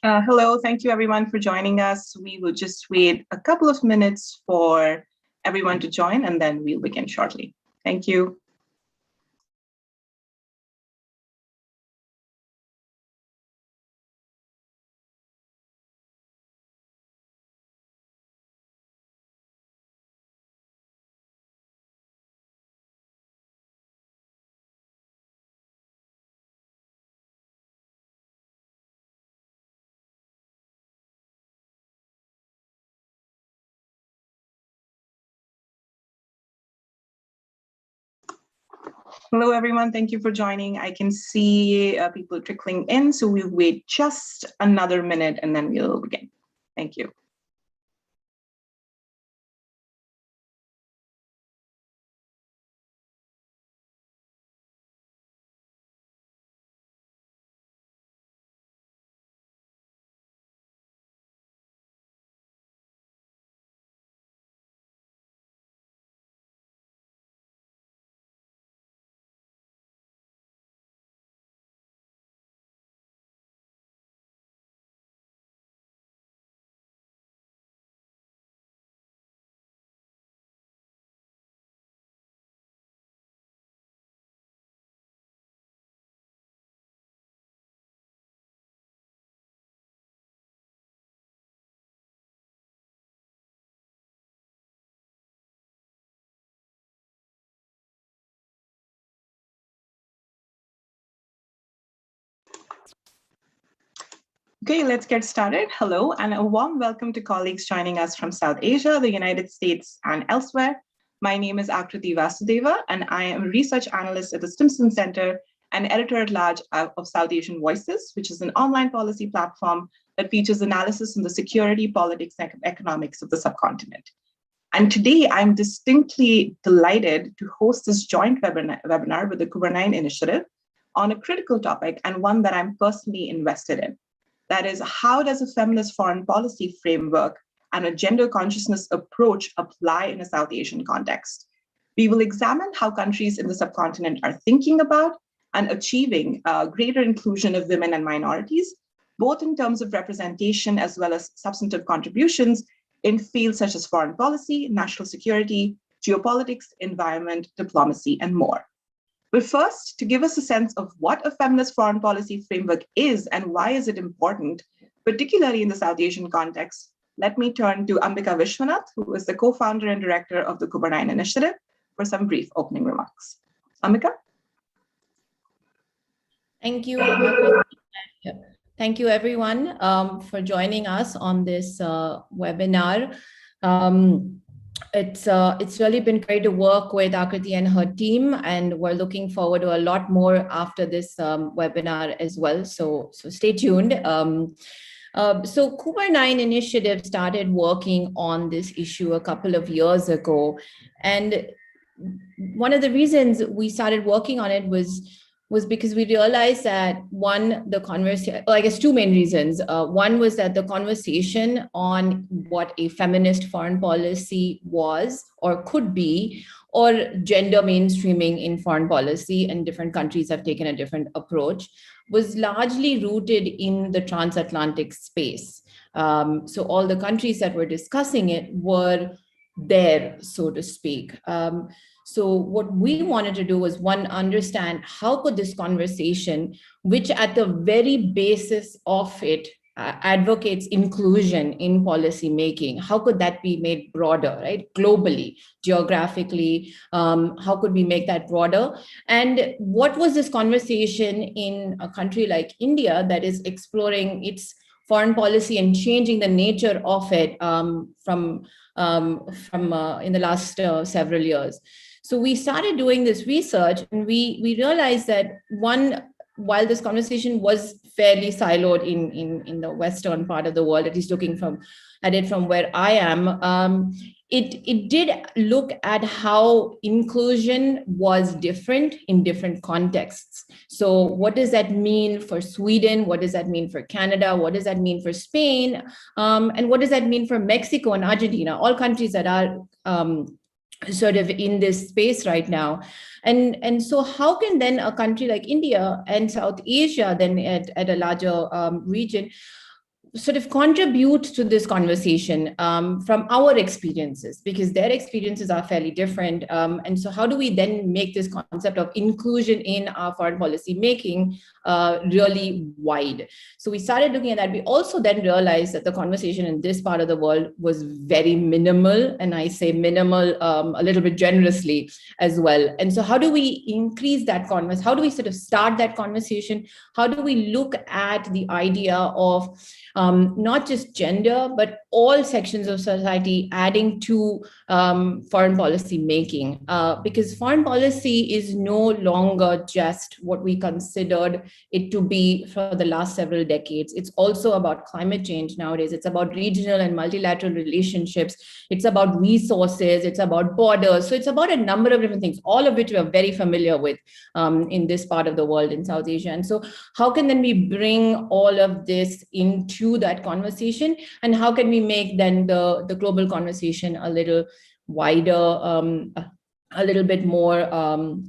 Hello, thank you everyone for joining us. We will just wait a couple of minutes for everyone to join and then we'll begin shortly. Thank you. Hello, everyone. Thank you for joining. I can see people trickling in, so we'll wait just another minute and then we'll begin. Thank you. Okay, let's get started. Hello, and a warm welcome to colleagues joining us from South Asia, the United States, and elsewhere. My name is Akriti Vasudeva, and I am a research analyst at the Stimson Center and editor-at-large of South Asian Voices, which is an online policy platform that features analysis on the security, politics, and economics of the subcontinent. And today, I'm distinctly delighted to host this joint webinar with the Kubernein Initiative on a critical topic and one that I'm personally invested in. That is, how does a feminist foreign policy framework and a gender consciousness approach apply in a South Asian context? We will examine how countries in the subcontinent are thinking about and achieving greater inclusion of women and minorities, both in terms of representation as well as substantive contributions in fields such as foreign policy, national security, geopolitics, environment, diplomacy, and more. But first, to give us a sense of what a feminist foreign policy framework is and why is it important, particularly in the South Asian context, let me turn to Ambika Vishwanath, who is the co-founder and director of the Kubernein Initiative, for some brief opening remarks. Ambika? Thank you. Thank you, everyone, for joining us on this webinar. It's really been great to work with Akriti and her team, and we're looking forward to a lot more after this webinar as well. So stay tuned. So Kubernein Initiative started working on this issue a couple of years ago, and one of the reasons we started working on it was because we realized that the conversation, well, I guess two main reasons. One was that the conversation on what a feminist foreign policy was or could be, or gender mainstreaming in foreign policy, and different countries have taken a different approach, was largely rooted in the transatlantic space. So all the countries that were discussing it were there, so to speak. So what we wanted to do was, one, understand how could this conversation, which at the very basis of it advocates inclusion in policy making, how could that be made broader, right? Globally, geographically, how could we make that broader? And what was this conversation in a country like India that is exploring its foreign policy and changing the nature of it from in the last several years? So we started doing this research, and we realized that, one, while this conversation was fairly siloed in the Western part of the world, at least looking at it from where I am, it did look at how inclusion was different in different contexts. So what does that mean for Sweden? What does that mean for Canada? What does that mean for Spain? And what does that mean for Mexico and Argentina? All countries that are sort of in this space right now. And so how can then a country like India and South Asia then at a larger region sort of contribute to this conversation from our experiences, because their experiences are fairly different. And so how do we then make this concept of inclusion in our foreign policy making really wide? So we started looking at that. We also then realized that the conversation in this part of the world was very minimal, and I say minimal a little bit generously as well. And so how do we increase that conversation? How do we sort of start that conversation? How do we look at the idea of not just gender, but all sections of society adding to foreign policy making? Because foreign policy is no longer just what we considered it to be for the last several decades. It's also about climate change nowadays. It's about regional and multilateral relationships. It's about resources. It's about borders. So it's about a number of different things, all of which we are very familiar with in this part of the world, in South Asia. And so how can then we bring all of this into that conversation, and how can we make then the global conversation a little wider, a little bit more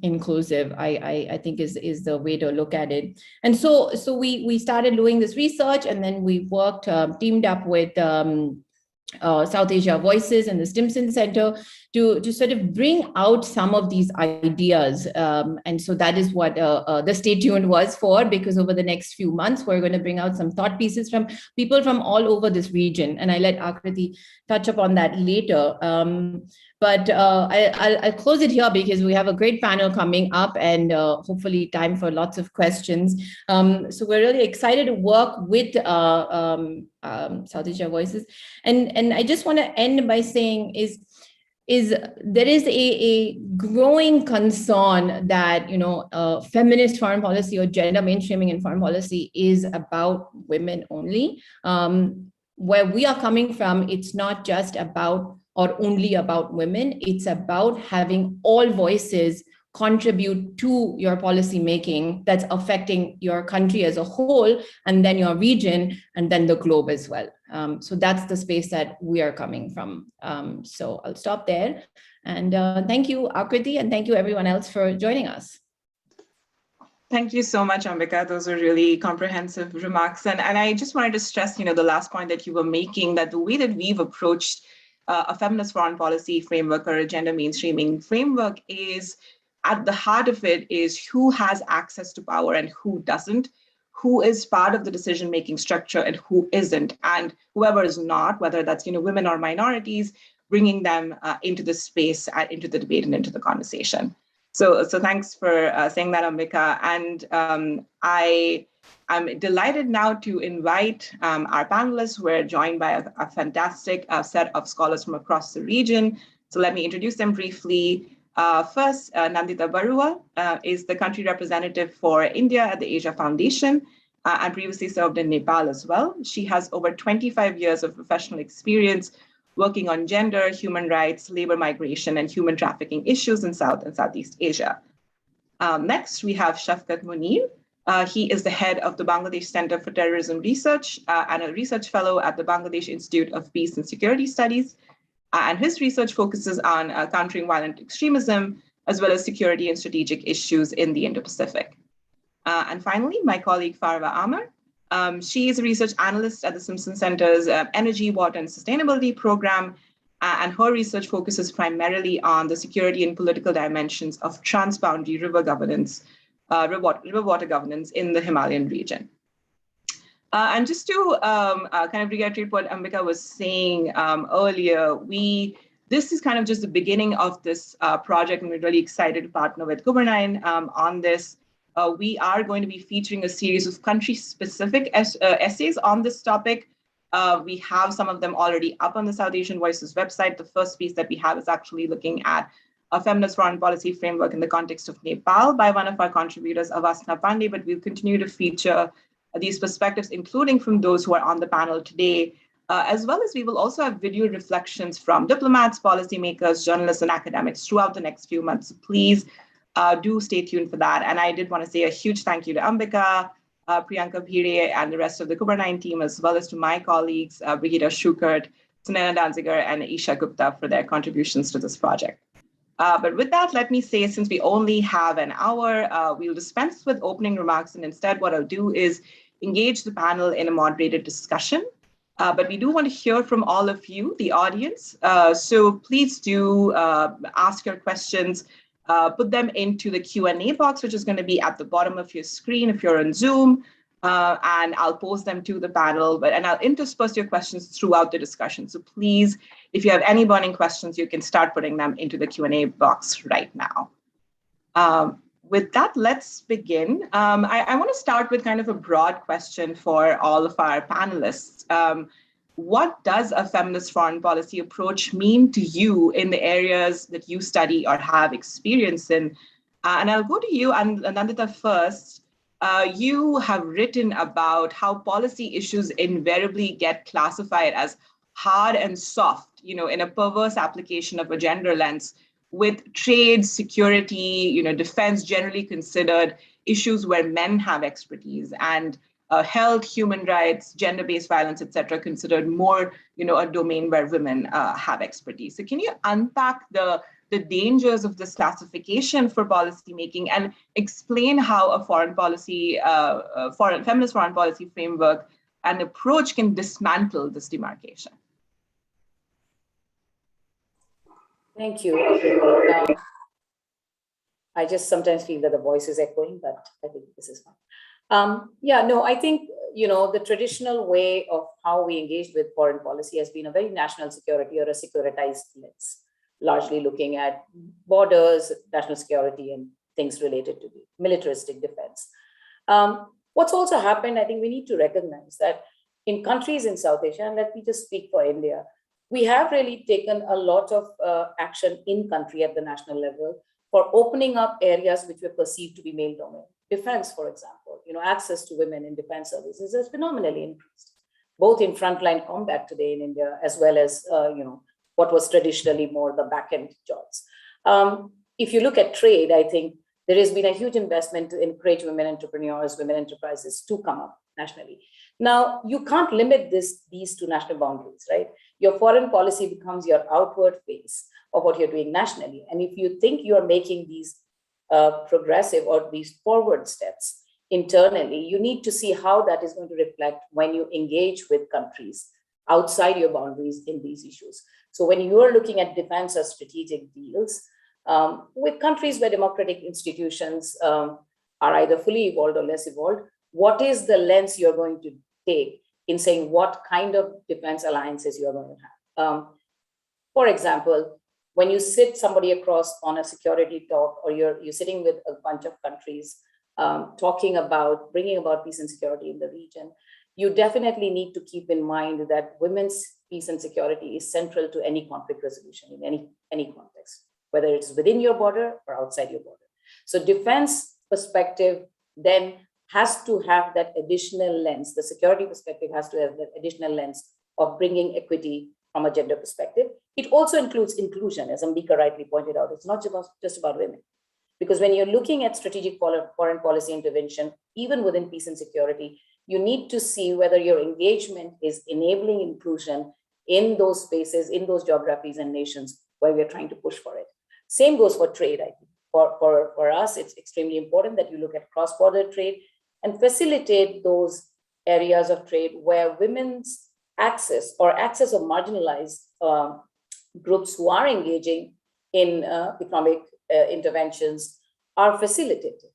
inclusive, I think is the way to look at it. And so we started doing this research, and then we worked, teamed up with South Asia Voices and the Stimson Center to sort of bring out some of these ideas. And so that is what the Stay Tuned was for, because over the next few months, we're going to bring out some thought pieces from people from all over this region. And I let Akriti touch upon that later. But I'll close it here because we have a great panel coming up, and hopefully time for lots of questions. So we're really excited to work with South Asia Voices. And I just want to end by saying is there is a growing concern that, feminist foreign policy or gender mainstreaming in foreign policy is about women only. Where we are coming from, it's not just about or only about women. It's about having all voices contribute to your policy making that's affecting your country as a whole, and then your region, and then the globe as well. So that's the space that we are coming from. So I'll stop there. And thank you, Akriti, and thank you everyone else for joining us. Thank you so much, Ambika. Those are really comprehensive remarks. And I just wanted to stress, the last point that you were making, that the way that we've approached a feminist foreign policy framework or a gender mainstreaming framework is, at the heart of it, is who has access to power and who doesn't, who is part of the decision-making structure and who isn't, and whoever is not, whether that's women or minorities, bringing them into the space, into the debate and into the conversation. So thanks for saying that, Ambika. And I'm delighted now to invite our panelists. We're joined by a fantastic set of scholars from across the region. So let me introduce them briefly. First, Nandita Barua is the country representative for India at the Asia Foundation and previously served in Nepal as well. She has over 25 years of professional experience working on gender, human rights, labor migration, and human trafficking issues in South and Southeast Asia. Next, we have Shafqat Munir. He is the head of the Bangladesh Center for Terrorism Research and a research fellow at the Bangladesh Institute of Peace and Security Studies. And his research focuses on countering violent extremism, as well as security and strategic issues in the Indo-Pacific. And finally, my colleague Farwa Amar. She is a research analyst at the Stimson Center's Energy, Water, and Sustainability Program. And her research focuses primarily on the security and political dimensions of transboundary river governance, river water governance in the Himalayan region. And just to kind of reiterate what Ambika was saying earlier, this is kind of just the beginning of this project, and we're really excited to partner with Kubernein on this. We are going to be featuring a series of country-specific essays on this topic. We have some of them already up on the South Asian Voices website. The first piece that we have is actually looking at a feminist foreign policy framework in the context of Nepal by one of our contributors, Avasna Pandey, but we'll continue to feature these perspectives, including from those who are on the panel today, as well as we will also have video reflections from diplomats, policymakers, journalists, and academics throughout the next few months. So please do stay tuned for that. And I did want to say a huge thank you to Ambika, Priyanka Bhire, and the rest of the Kubernein team, as well as to my colleagues, Brigitte Schukert, Sunena Danziger, and Isha Gupta for their contributions to this project. But with that, let me say, since we only have an hour, we'll dispense with opening remarks. And instead, what I'll do is engage the panel in a moderated discussion. But we do want to hear from all of you, the audience. So please do ask your questions, put them into the Q&A box, which is going to be at the bottom of your screen if you're on Zoom. And I'll pose them to the panel, and I'll intersperse your questions throughout the discussion. So please, if you have any burning questions, you can start putting them into the Q&A box right now. With that, let's begin. I want to start with kind of a broad question for all of our panelists. What does a feminist foreign policy approach mean to you in the areas that you study or have experience in? And I'll go to you, Nandita, first. You have written about how policy issues invariably get classified as hard and soft, in a perverse application of a gender lens, with trade, security, defense generally considered issues where men have expertise, and health, human rights, gender-based violence, et cetera, considered more, a domain where women have expertise. So can you unpack the dangers of this classification for policymaking and explain how a feminist foreign policy framework and approach can dismantle this demarcation? Thank you. I just sometimes feel that the voice is echoing, but I think this is fine. I think, the traditional way of how we engaged with foreign policy has been a very national security or a securitized lens, largely looking at borders, national security, and things related to the militaristic defense. What's also happened, I think we need to recognize that in countries in South Asia, and let me just speak for India, we have really taken a lot of action in country at the national level for opening up areas which were perceived to be male domain. Defense, for example, access to women in defense services has phenomenally increased, both in frontline combat today in India, as well as, what was traditionally more the back-end jobs. If you look at trade, I think there has been a huge investment to encourage women entrepreneurs, women enterprises to come up nationally. Now, you can't limit these to national boundaries, right? Your foreign policy becomes your outward face of what you're doing nationally. And if you think you are making these progressive or these forward steps internally, you need to see how that is going to reflect when you engage with countries outside your boundaries in these issues. So when you are looking at defense or strategic deals with countries where democratic institutions are either fully evolved or less evolved, what is the lens you're going to take in saying what kind of defense alliances you're going to have? For example, when you sit somebody across on a security talk, or you're sitting with a bunch of countries talking about bringing about peace and security in the region, you definitely need to keep in mind that women's peace and security is central to any conflict resolution in any context, whether it's within your border or outside your border. So defense perspective then has to have that additional lens. The security perspective has to have that additional lens of bringing equity from a gender perspective. It also includes inclusion, as Ambika rightly pointed out. It's not just about women. Because when you're looking at strategic foreign policy intervention, even within peace and security, you need to see whether your engagement is enabling inclusion in those spaces, in those geographies and nations where we're trying to push for it. Same goes for trade, I think. For us, it's extremely important that you look at cross-border trade and facilitate those areas of trade where women's access of marginalized groups who are engaging in economic interventions are facilitated.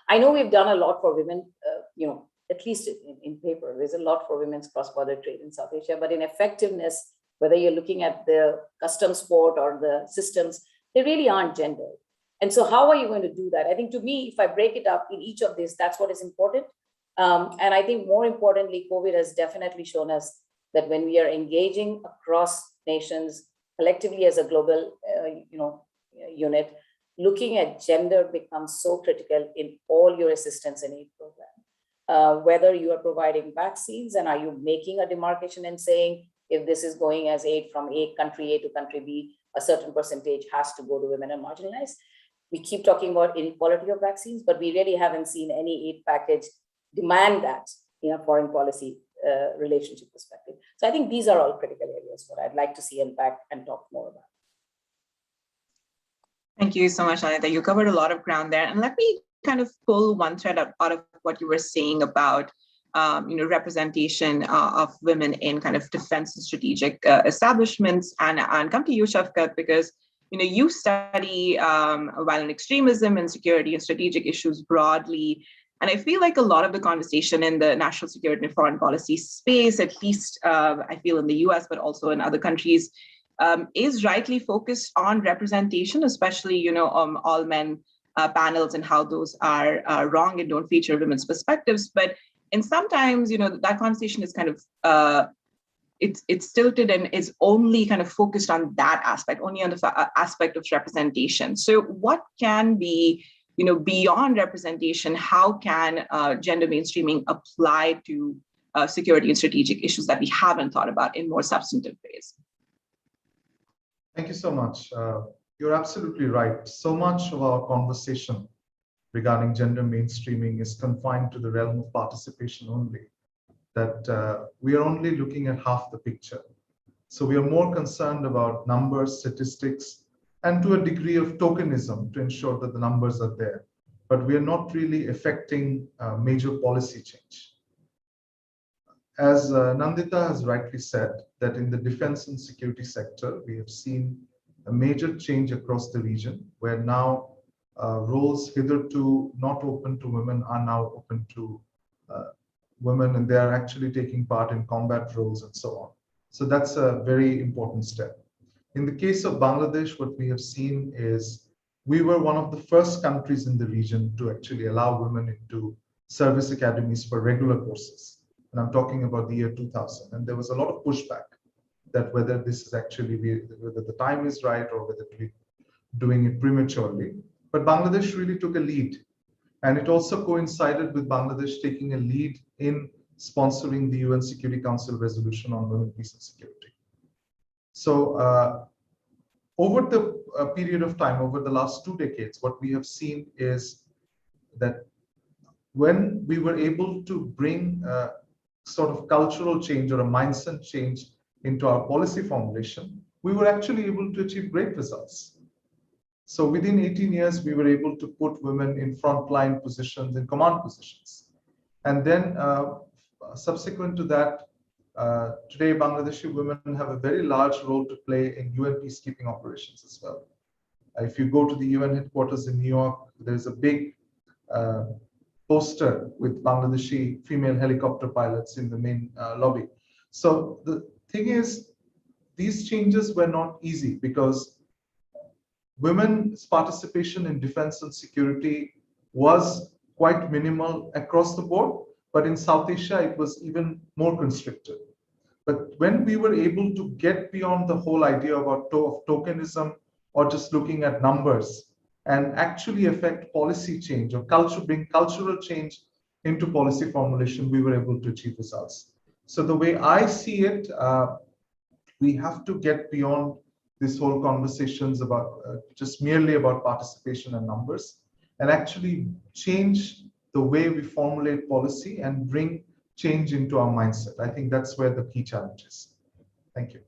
I know we've done a lot for women, at least in paper, there's a lot for women's cross-border trade in South Asia, but in effectiveness, whether you're looking at the customs port or the systems, they really aren't gendered. And so how are you going to do that? I think to me, if I break it up in each of these, that's what is important. And I think more importantly, COVID has definitely shown us that when we are engaging across nations collectively as a global unit, looking at gender becomes so critical in all your assistance and aid program. Whether you are providing vaccines and are you making a demarcation and saying, if this is going as aid from country A to country B, a certain percentage has to go to women and marginalized. We keep talking about inequality of vaccines, but we really haven't seen any aid package demand that in a foreign policy relationship perspective. So I think these are all critical areas what I'd like to see unpack and talk more about. Thank you so much, Anita. You covered a lot of ground there. And let me kind of pull one thread out of what you were saying about representation of women in kind of defense and strategic establishments, and come to you, Shafkat, because you study violent extremism and security and strategic issues broadly. And I feel like a lot of the conversation in the national security and foreign policy space, at least I feel in the US, but also in other countries, is rightly focused on representation, especially all men panels and how those are wrong and don't feature women's perspectives. But and sometimes, that conversation is kind of, it's tilted and is only kind of focused on that aspect, only on the aspect of representation. So what can be, beyond representation, how can gender mainstreaming apply to security and strategic issues that we haven't thought about in more substantive ways? Thank you so much. You're absolutely right. So much of our conversation regarding gender mainstreaming is confined to the realm of participation only, that we are only looking at half the picture. So we are more concerned about numbers, statistics, and to a degree of tokenism to ensure that the numbers are there. But we are not really affecting major policy change. As Nandita has rightly said, that in the defense and security sector, we have seen a major change across the region, where now roles hitherto not open to women are now open to women, and they are actually taking part in combat roles and so on. So that's a very important step. In the case of Bangladesh, what we have seen is we were one of the first countries in the region to actually allow women into service academies for regular courses. And I'm talking about the year 2000. And there was a lot of pushback that whether this is actually, whether the time is right or whether we're doing it prematurely. But Bangladesh really took a lead. And it also coincided with Bangladesh taking a lead in sponsoring the UN Security Council resolution on women, peace and security. So over the period of time, over the last 2 decades, what we have seen is that when we were able to bring sort of cultural change or a mindset change into our policy formulation, we were actually able to achieve great results. So within 18 years, we were able to put women in frontline positions, in command positions. And then subsequent to that, today Bangladeshi women have a very large role to play in UN peacekeeping operations as well. If you go to the UN headquarters in New York, there's a big poster with Bangladeshi female helicopter pilots in the main lobby. So the thing is, these changes were not easy because women's participation in defense and security was quite minimal across the board, but in South Asia, it was even more constricted. But when we were able to get beyond the whole idea about tokenism or just looking at numbers and actually affect policy change or bring cultural change into policy formulation, we were able to achieve results. So the way I see it, we have to get beyond this whole conversations about just merely about participation and numbers, and actually change the way we formulate policy and bring change into our mindset. I think that's where the key challenge is. Thank you.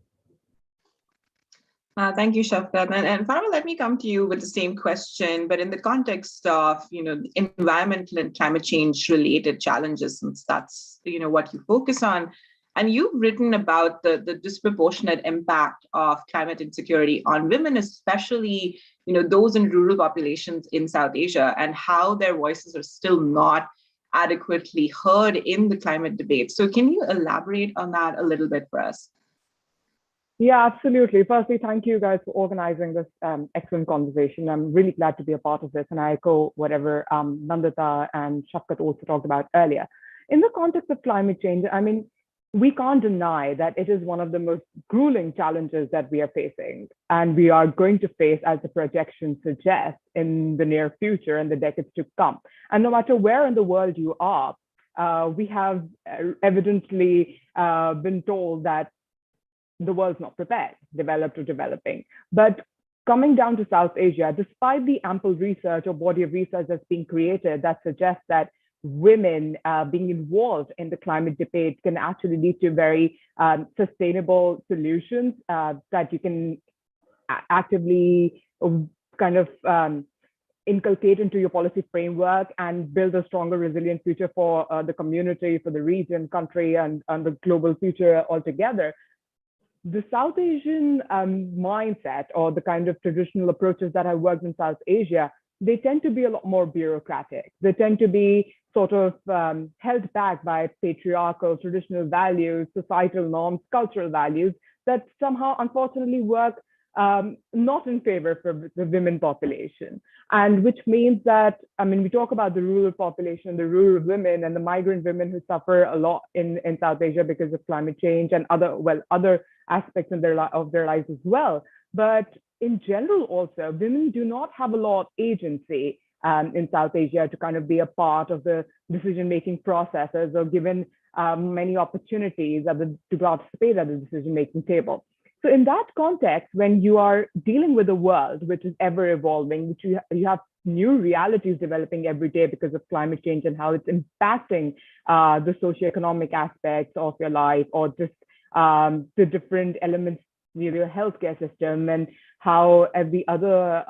Thank you, Shafkat. And Farah, let me come to you with the same question, but in the context of environmental and climate change related challenges, since that's what you focus on. And you've written about the disproportionate impact of climate insecurity on women, especially those in rural populations in South Asia, and how their voices are still not adequately heard in the climate debate. So can you elaborate on that a little bit for us? Yeah, absolutely. Firstly, thank you guys for organizing this excellent conversation. I'm really glad to be a part of this, and I echo whatever Nandita and Shafkat also talked about earlier. In the context of climate change, I mean, we can't deny that it is one of the most grueling challenges that we are facing, and we are going to face, as the projection suggests, in the near future and the decades to come. And no matter where in the world you are, we have evidently been told that the world's not prepared, developed or developing. But coming down to South Asia, despite the ample research or body of research that's being created that suggests that women being involved in the climate debate can actually lead to very sustainable solutions that you can actively kind of inculcate into your policy framework and build a stronger, resilient future for the community, for the region, country, and the global future altogether. The South Asian mindset, or the kind of traditional approaches that have worked in South Asia, they tend to be a lot more bureaucratic. They tend to be sort of held back by patriarchal, traditional values, societal norms, cultural values that somehow, unfortunately, work not in favor for the women population. And which means that, I mean, we talk about the rural population, the rural women and the migrant women who suffer a lot in South Asia because of climate change and other aspects of their lives as well. But in general, also, women do not have a lot of agency in South Asia to kind of be a part of the decision-making processes or given many opportunities to participate at the decision-making table. So in that context, when you are dealing with a world which is ever evolving, which you have new realities developing every day because of climate change and how it's impacting the socioeconomic aspects of your life, or just the different elements of your healthcare system and how every other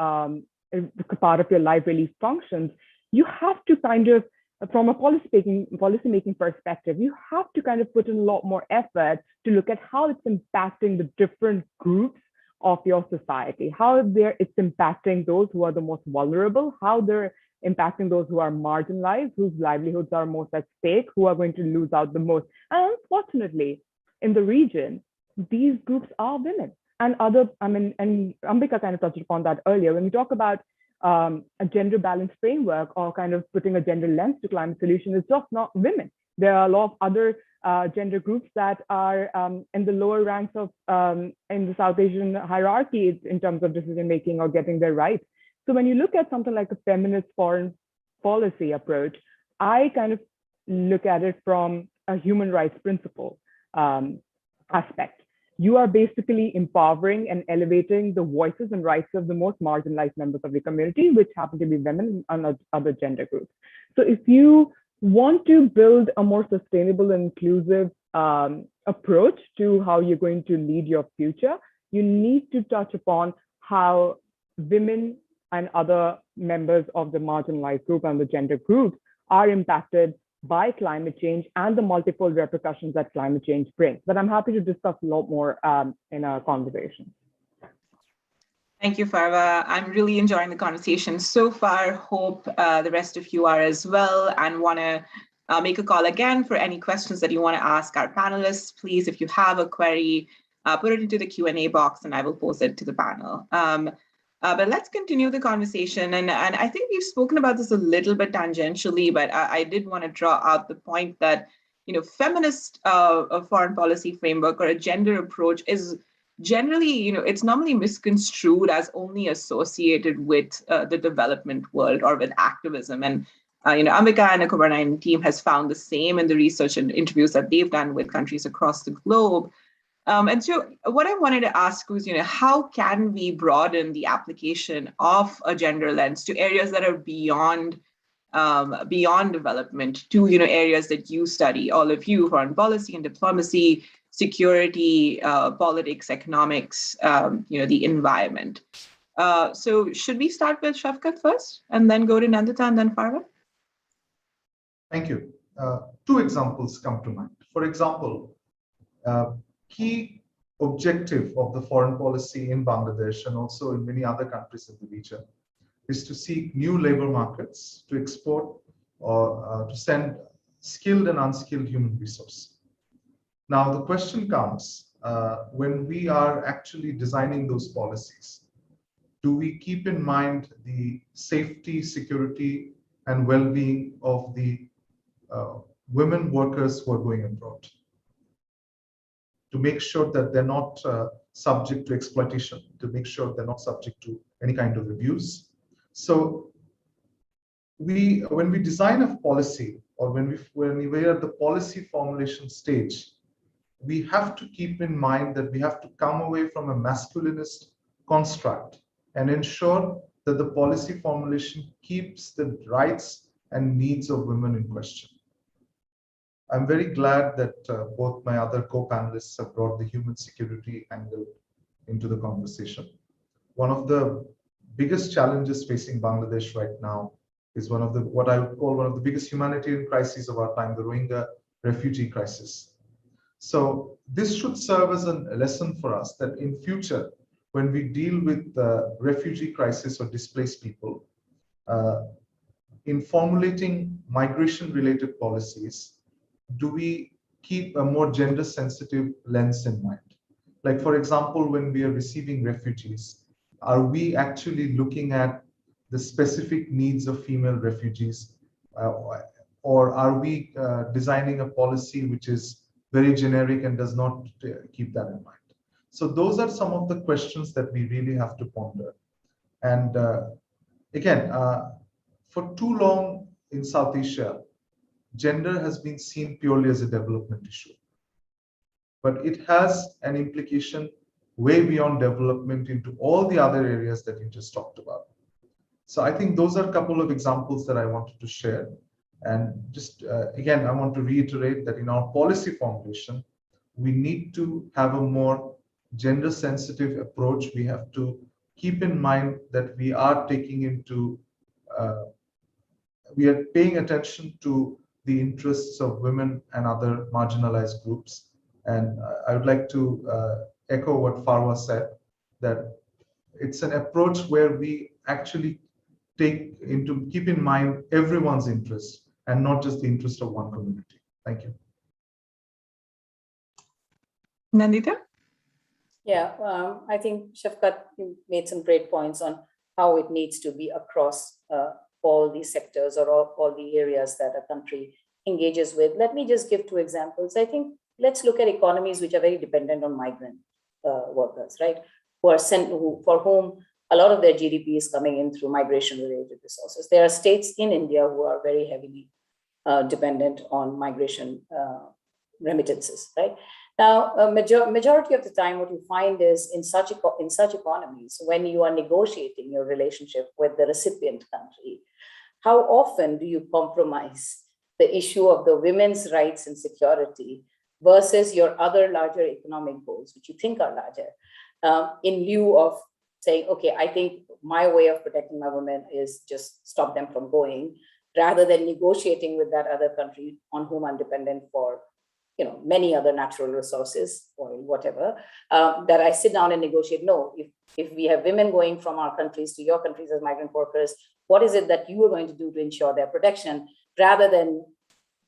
part of your life really functions, you have to kind of, from a policy-making perspective, you have to kind of put in a lot more effort to look at how it's impacting the different groups of your society, how it's impacting those who are the most vulnerable, how they're impacting those who are marginalized, whose livelihoods are most at stake, who are going to lose out the most. And unfortunately, in the region, these groups are women. And and Ambika kind of touched upon that earlier. When we talk about a gender balanced framework, or kind of putting a gender lens to climate solution, it's just not women. There are a lot of other gender groups that are in the lower ranks of in the South Asian hierarchy in terms of decision making or getting their rights. So when you look at something like a feminist foreign policy approach, I kind of look at it from a human rights principle aspect. You are basically empowering and elevating the voices and rights of the most marginalized members of the community, which happen to be women and other gender groups. So if you want to build a more sustainable and inclusive approach to how you're going to lead your future, you need to touch upon how women and other members of the marginalized group and the gender groups are impacted by climate change and the multiple repercussions that climate change brings. But I'm happy to discuss a lot more in our conversation. Thank you, Farwa. I'm really enjoying the conversation so far. Hope the rest of you are as well, and want to make a call again for any questions that you want to ask our panelists. Please, if you have a query, put it into the Q&A box and I will post it to the panel. But let's continue the conversation. And I think we've spoken about this a little bit tangentially, but I did want to draw out the point that, feminist foreign policy framework or a gender approach is generally, it's normally misconstrued as only associated with the development world or with activism. And, Ambika and the Kubernetes team has found the same in the research and interviews that they've done with countries across the globe. And so what I wanted to ask was, how can we broaden the application of a gender lens to areas that are beyond development, to areas that you study, all of you, foreign policy and diplomacy, security, politics, economics, the environment. So should we start with Shafkat first, and then go to Nandita and then Farwa? Thank you. Two examples come to mind. For example, key objective of the foreign policy in Bangladesh and also in many other countries in the region is to seek new labor markets, to export or to send skilled and unskilled human resource. Now, the question comes when we are actually designing those policies, do we keep in mind the safety, security, and well-being of the women workers who are going abroad, to make sure that they're not subject to exploitation, to make sure they're not subject to any kind of abuse? So when we design a policy, or when we are at the policy formulation stage, we have to keep in mind that we have to come away from a masculinist construct and ensure that the policy formulation keeps the rights and needs of women in question. I'm very glad that both my other co-panelists have brought the human security angle into the conversation. One of the biggest challenges facing Bangladesh right now is what I would call one of the biggest humanitarian crises of our time, the Rohingya refugee crisis. So this should serve as a lesson for us that in future, when we deal with the refugee crisis or displaced people, in formulating migration-related policies, do we keep a more gender-sensitive lens in mind? Like, for example, when we are receiving refugees, are we actually looking at the specific needs of female refugees? Or are we designing a policy which is very generic and does not keep that in mind? So those are some of the questions that we really have to ponder. And again, for too long in South Asia, gender has been seen purely as a development issue. But it has an implication way beyond development into all the other areas that you just talked about. So I think those are a couple of examples that I wanted to share. And just again, I want to reiterate that in our policy formulation, we need to have a more gender sensitive approach. We have to keep in mind that we are we are paying attention to the interests of women and other marginalized groups. And I would like to echo what Farwa said, that it's an approach where we actually keep in mind everyone's interest and not just the interest of one community. Thank you. Nandita? Yeah, I think Shafkat made some great points on how it needs to be across all the sectors or all the areas that a country engages with. Let me just give two examples. I think let's look at economies which are very dependent on migrant workers, right? For whom a lot of their GDP is coming in through migration-related resources. There are states in India who are very heavily dependent on migration remittances, right? Now, a majority of the time, what you find is in such economies, when you are negotiating your relationship with the recipient country, how often do you compromise the issue of the women's rights and security versus your other larger economic goals, which you think are larger, in lieu of saying, okay, I think my way of protecting my women is just stop them from going, rather than negotiating with that other country on whom I'm dependent for many other natural resources or whatever, that I sit down and negotiate. No, if we have women going from our countries to your countries as migrant workers, what is it that you are going to do to ensure their protection, rather than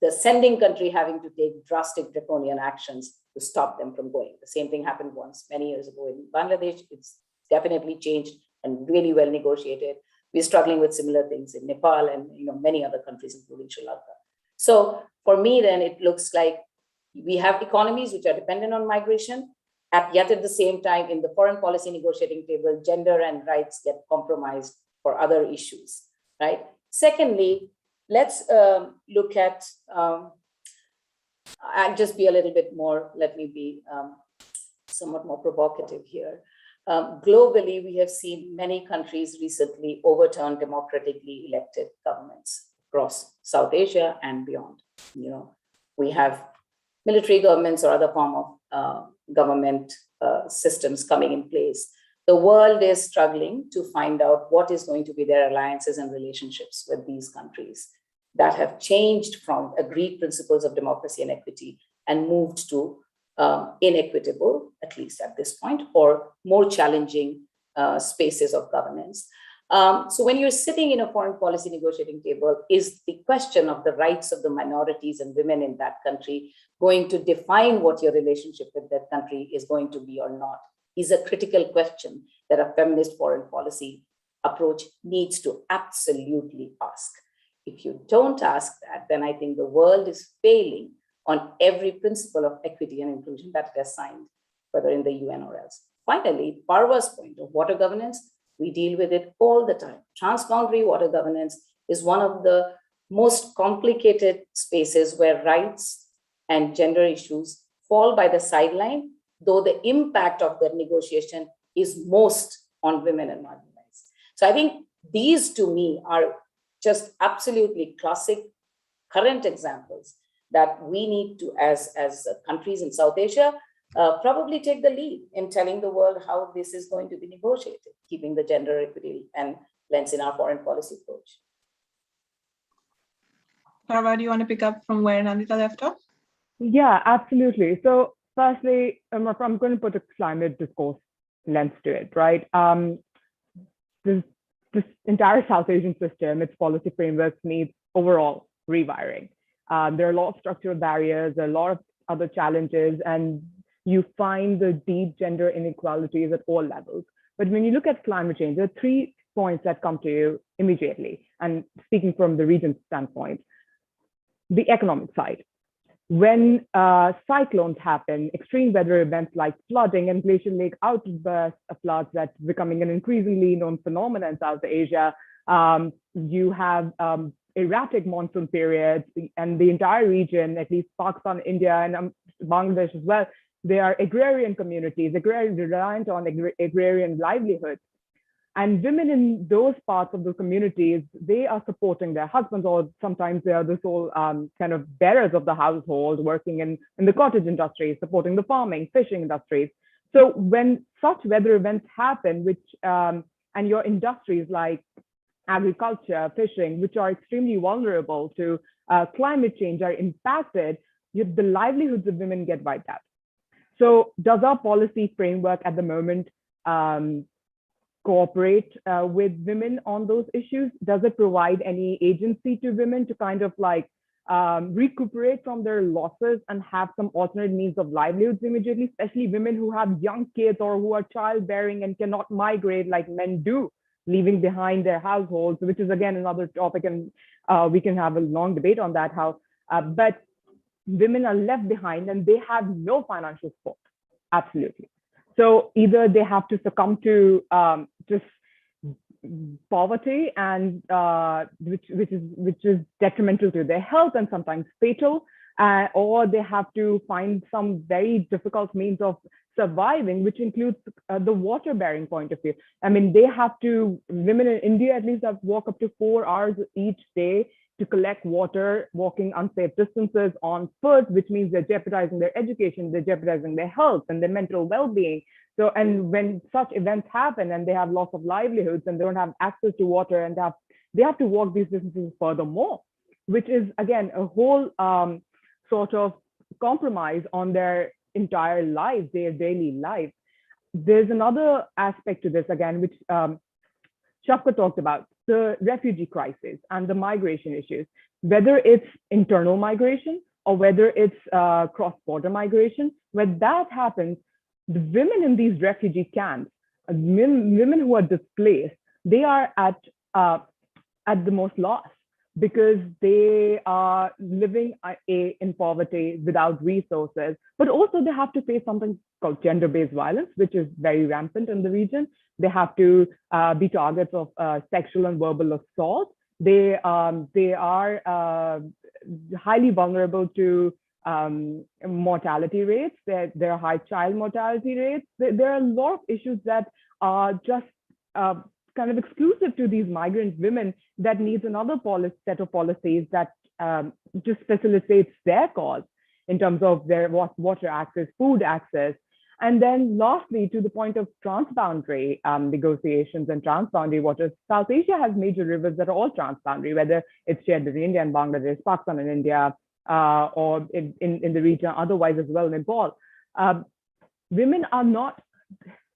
the sending country having to take drastic draconian actions to stop them from going. The same thing happened once many years ago in Bangladesh. It's definitely changed and really well negotiated. We're struggling with similar things in Nepal and many other countries, including Sri Lanka. So for me, then it looks like we have economies which are dependent on migration, yet at the same time, in the foreign policy negotiating table, gender and rights get compromised for other issues, right? Secondly, let's look at, I'll just be a little bit more, let me be somewhat more provocative here. Globally, we have seen many countries recently overturn democratically elected governments across South Asia and beyond. We have military governments or other form of government systems coming in place. The world is struggling to find out what is going to be their alliances and relationships with these countries that have changed from agreed principles of democracy and equity and moved to inequitable, at least at this point, or more challenging spaces of governance. So when you're sitting in a foreign policy negotiating table, is the question of the rights of the minorities and women in that country going to define what your relationship with that country is going to be or not, is a critical question that a feminist foreign policy approach needs to absolutely ask. If you don't ask that, then I think the world is failing on every principle of equity and inclusion that it has signed, whether in the UN or else. Finally, Parva's point of water governance, we deal with it all the time. Transboundary water governance is one of the most complicated spaces where rights and gender issues fall by the sideline, though the impact of the negotiation is most on women and marginalized. So I think these to me are just absolutely classic current examples that we need to, as countries in South Asia, probably take the lead in telling the world how this is going to be negotiated, keeping the gender equity and lens in our foreign policy approach. Parva, do you want to pick up from where Nandita left off? Yeah, absolutely. So firstly, I'm going to put a climate discourse lens to it, right? This entire South Asian system, its policy frameworks needs overall rewiring. There are a lot of structural barriers, there are a lot of other challenges, and you find the deep gender inequalities at all levels. But when you look at climate change, there are 3 points that come to you immediately. And speaking from the region's standpoint, the economic side. When cyclones happen, extreme weather events like flooding and glacial lake outburst floods that's becoming an increasingly known phenomenon in South Asia. You have erratic monsoon periods, and the entire region, at least Pakistan, India, and Bangladesh as well, they are agrarian communities, reliant on agrarian livelihoods. And women in those parts of the communities, they are supporting their husbands, or sometimes they are the sole kind of bearers of the household, working in the cottage industry, supporting the farming, fishing industries. So when such weather events happen, which and your industries like agriculture, fishing, which are extremely vulnerable to climate change, are impacted, the livelihoods of women get wiped out. So does our policy framework at the moment cooperate with women on those issues? Does it provide any agency to women to kind of like recuperate from their losses and have some alternate means of livelihoods immediately, especially women who have young kids or who are childbearing and cannot migrate like men do, leaving behind their households, which is again another topic, and we can have a long debate on that, but women are left behind and they have no financial support. Absolutely. So either they have to succumb to just poverty, and which is detrimental to their health and sometimes fatal, or they have to find some very difficult means of surviving, which includes the water bearing point of view. I mean, women in India at least have to walk up to 4 hours each day to collect water, walking unsafe distances on foot, which means they're jeopardizing their education, they're jeopardizing their health and their mental well-being. So, and when such events happen and they have loss of livelihoods and they don't have access to water, and they have to walk these distances furthermore, which is again a whole sort of compromise on their entire lives, their daily life. There's another aspect to this again, which Shafqa talked about, the refugee crisis and the migration issues, whether it's internal migration or whether it's cross-border migration. When that happens, the women in these refugee camps, women who are displaced, they are at the most loss, because they are living in poverty without resources, but also they have to face something called gender-based violence, which is very rampant in the region. They have to be targets of sexual and verbal assault. They are highly vulnerable to mortality rates. There are high child mortality rates. There are a lot of issues that are just kind of exclusive to these migrant women that needs another set of policies that just facilitates their cause in terms of their water access, food access. And then lastly, to the point of transboundary negotiations and transboundary waters, South Asia has major rivers that are all transboundary, whether it's shared with India and Bangladesh, Pakistan and India, or in the region otherwise as well, Nepal. Women are not,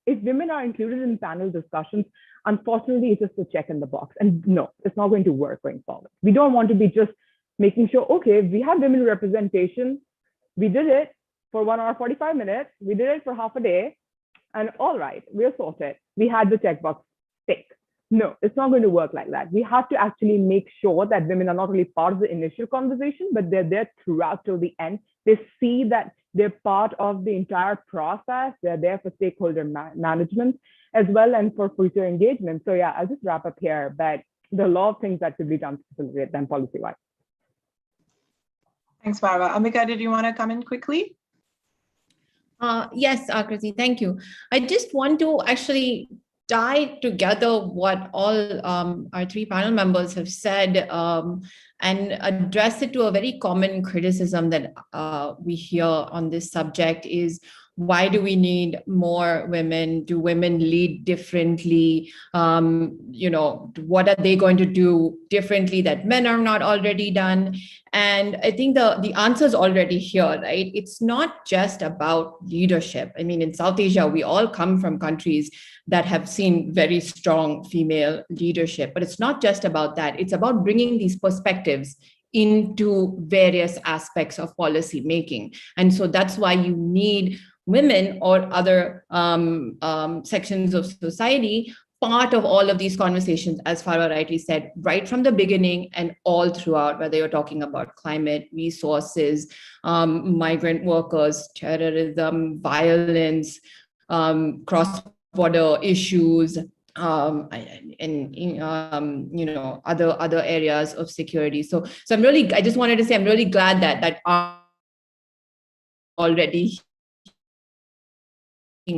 if women are included in panel discussions, unfortunately, it's just a check in the box. And no, it's not going to work going forward. We don't want to be just making sure, okay, we have women representation. We did it for 1 hour, 45 minutes. We did it for half a day. And all right, we're sorted. We had the checkbox tick. No, it's not going to work like that. We have to actually make sure that women are not only part of the initial conversation, but they're there throughout till the end. They see that they're part of the entire process. They're there for stakeholder management as well, and for future engagement. So yeah, I'll just wrap up here, but there are a lot of things that could be done to facilitate them policy-wise. Thanks, Parva. Ambika, did you want to come in quickly? Yes, Akriti, thank you. I just want to actually tie together what all our 3 panel members have said and address it to a very common criticism that we hear on this subject is, why do we need more women? Do women lead differently? What are they going to do differently that men are not already done? And I think the answer is already here, right? It's not just about leadership. I mean, in South Asia, we all come from countries that have seen very strong female leadership, but it's not just about that. It's about bringing these perspectives into various aspects of policy making. And so that's why you need women or other sections of society part of all of these conversations, as Farah rightly said, right from the beginning and all throughout, whether you're talking about climate, resources, migrant workers, terrorism, violence, cross-border issues, other areas of security. So I just wanted to say, I'm really glad that already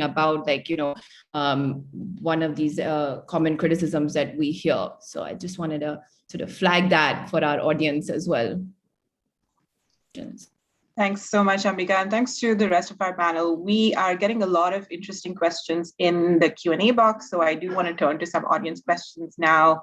about one of these common criticisms that we hear. So I just wanted to sort of flag that for our audience as well. Thanks so much, Ambika, and thanks to the rest of our panel. We are getting a lot of interesting questions in the Q&A box, so I do want to turn to some audience questions now.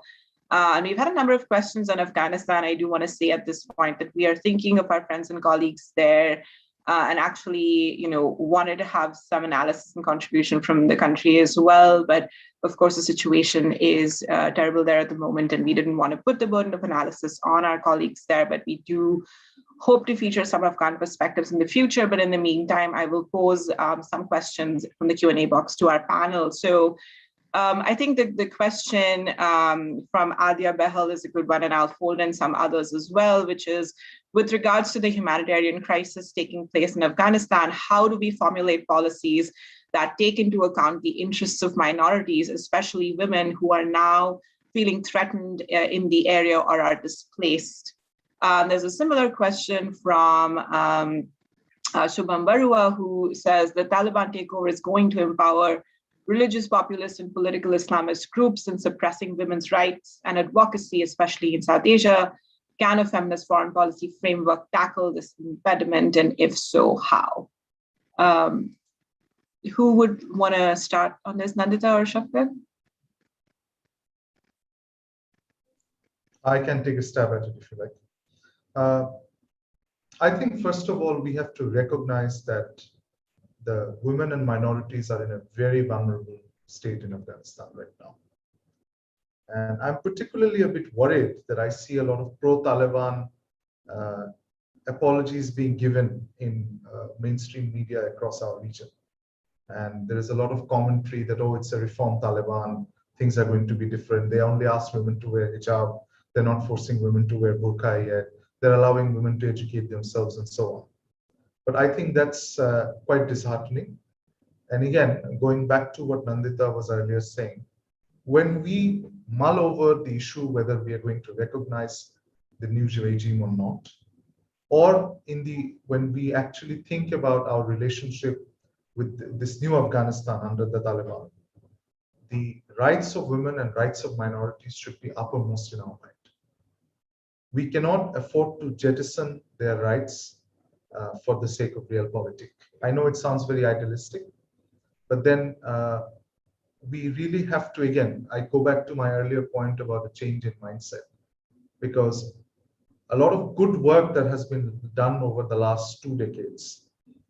And we've had a number of questions on Afghanistan. I do want to say at this point that we are thinking of our friends and colleagues there, and actually, wanted to have some analysis and contribution from the country as well. But of course, the situation is terrible there at the moment, and we didn't want to put the burden of analysis on our colleagues there, but we do hope to feature some Afghan perspectives in the future. But in the meantime, I will pose some questions from the Q&A box to our panel. So I think that the question from Adia Behel is a good one, and I'll fold in some others as well, which is, with regards to the humanitarian crisis taking place in Afghanistan, how do we formulate policies that take into account the interests of minorities, especially women who are now feeling threatened in the area or are displaced? There's a similar question from Shubham Barua, who says the Taliban takeover is going to empower religious, populist, and political Islamist groups in suppressing women's rights and advocacy, especially in South Asia. Can a feminist foreign policy framework tackle this impediment, and if so, how? Who would want to start on this, Nandita or Shafqat? I can take a stab at it if you like. I think, first of all, we have to recognize that the women and minorities are in a very vulnerable state in Afghanistan right now. And I'm particularly a bit worried that I see a lot of pro-Taliban apologies being given in mainstream media across our region. And there is a lot of commentary that, oh, it's a reform Taliban, things are going to be different. They only ask women to wear hijab. They're not forcing women to wear burqa yet. They're allowing women to educate themselves and so on. But I think that's quite disheartening. And again, going back to what Nandita was earlier saying, when we mull over the issue whether we are going to recognize the new regime or not, or when we actually think about our relationship with this new Afghanistan under the Taliban, the rights of women and rights of minorities should be uppermost in our mind. We cannot afford to jettison their rights for the sake of realpolitik. I know it sounds very idealistic, but then we really have to, again, I go back to my earlier point about a change in mindset, because a lot of good work that has been done over the last 2 decades,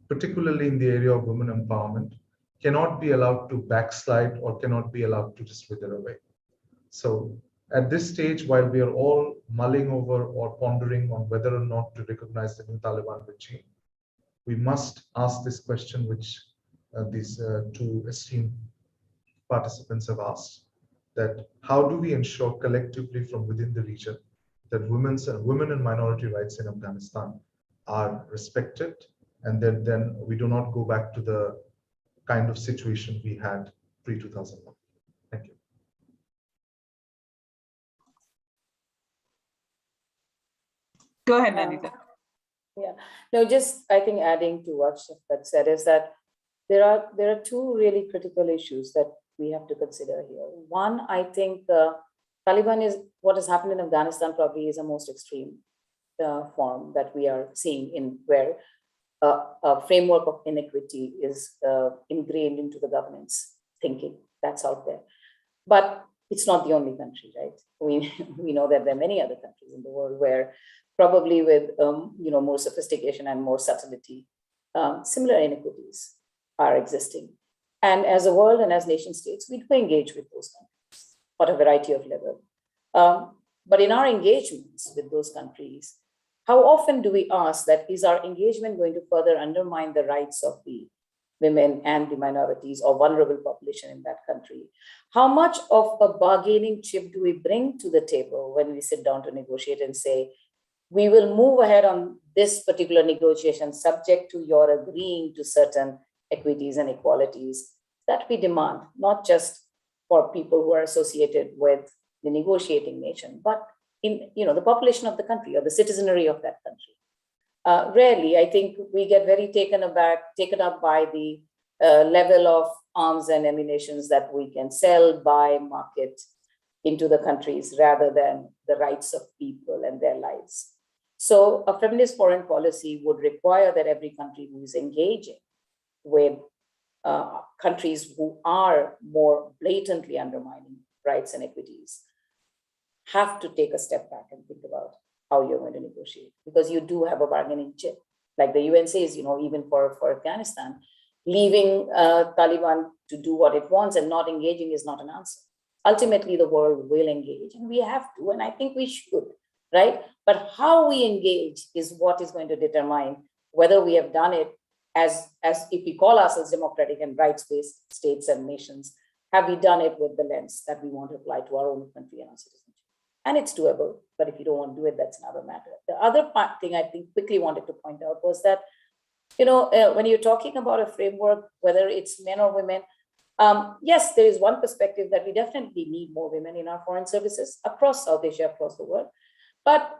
particularly in the area of women empowerment, cannot be allowed to backslide or cannot be allowed to just wither away. So at this stage, while we are all mulling over or pondering on whether or not to recognize the new Taliban regime, we must ask this question, which these 2 esteemed participants have asked, that how do we ensure collectively from within the region that women and minority rights in Afghanistan are respected, and then we do not go back to the kind of situation we had pre-2001. Thank you. Go ahead, Nandita. Yeah, no, just I think adding to what Shafqat said is that there are 2 really critical issues that we have to consider here. One, I think Taliban is what has happened in Afghanistan probably is a most extreme form that we are seeing in where a framework of inequity is ingrained into the governance thinking that's out there. But it's not the only country, right? We know that there are many other countries in the world where probably with more sophistication and more subtlety, similar inequities are existing. And as a world and as nation states, we do engage with those countries at a variety of levels. But in our engagements with those countries, how often do we ask that is our engagement going to further undermine the rights of the women and the minorities or vulnerable population in that country? How much of a bargaining chip do we bring to the table when we sit down to negotiate and say, we will move ahead on this particular negotiation subject to your agreeing to certain equities and equalities that we demand, not just for people who are associated with the negotiating nation, but in the population of the country or the citizenry of that country. Rarely, I think we get very taken up by the level of arms and ammunition that we can sell, buy, market into the countries rather than the rights of people and their lives. So a feminist foreign policy would require that every country who is engaging with countries who are more blatantly undermining rights and equities have to take a step back and think about how you're going to negotiate, because you do have a bargaining chip. Like the UN says, even for Afghanistan, leaving Taliban to do what it wants and not engaging is not an answer. Ultimately, the world will engage, and we have to, and I think we should, right? But how we engage is what is going to determine whether we have done it as if we call ourselves democratic and rights-based states and nations, have we done it with the lens that we want to apply to our own country and our citizens? And it's doable, but if you don't want to do it, that's another matter. The other thing I think quickly wanted to point out was that, when you're talking about a framework, whether it's men or women, yes, there is one perspective that we definitely need more women in our foreign services across South Asia, across the world. But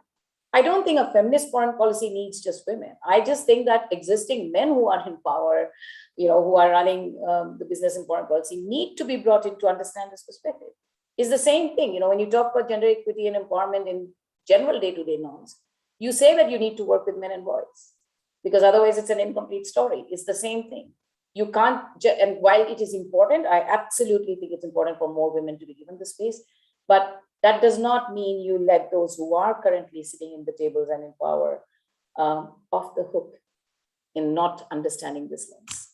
I don't think a feminist foreign policy needs just women. I just think that existing men who are in power, who are running the business in foreign policy need to be brought in to understand this perspective. It's the same thing, when you talk about gender equity and empowerment in general day-to-day norms, you say that you need to work with men and boys, because otherwise it's an incomplete story. It's the same thing. You can't, and while it is important, I absolutely think it's important for more women to be given the space, but that does not mean you let those who are currently sitting in the tables and in power off the hook in not understanding this lens.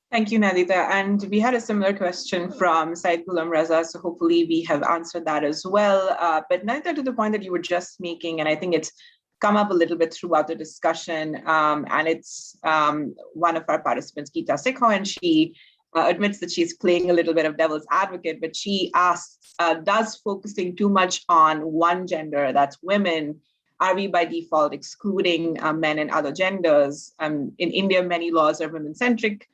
Thank you, Nandita. And we had a similar question from Said Ghulam Raza, so hopefully we have answered that as well. But Nandita, to the point that you were just making, and I think it's come up a little bit throughout the discussion, and it's one of our participants, Geeta Sikho, and she admits that she's playing a little bit of devil's advocate, but she asks, does focusing too much on one gender, that's women, are we by default excluding men and other genders? In India, many laws are women-centric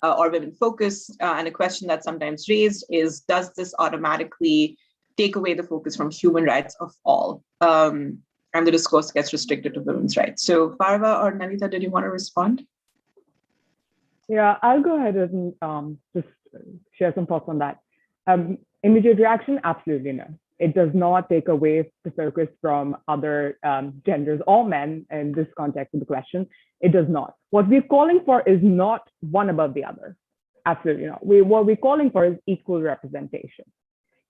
or women-focused, and a question that's sometimes raised is, does this automatically take away the focus from human rights of all? And the discourse gets restricted to women's rights. So Farva or Nandita, did you want to respond? Yeah, I'll go ahead and just share some thoughts on that. Immediate reaction, absolutely no. It does not take away the focus from other genders or men in this context of the question. It does not. What we're calling for is not one above the other. Absolutely not. What we're calling for is equal representation.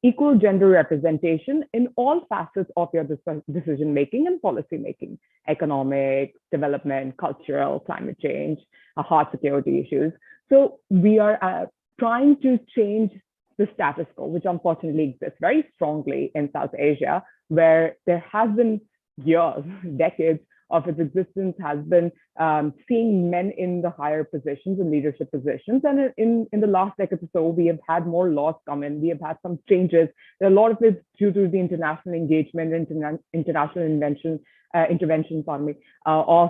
Equal gender representation in all facets of your decision-making and policy-making, economic, development, cultural, climate change, hard security issues. So we are trying to change the status quo, which unfortunately exists very strongly in South Asia, where there has been years, decades of its existence has been seeing men in the higher positions and leadership positions. And in the last decade or so, we have had more laws come in. We have had some changes. A lot of it due to the international engagement, international intervention, of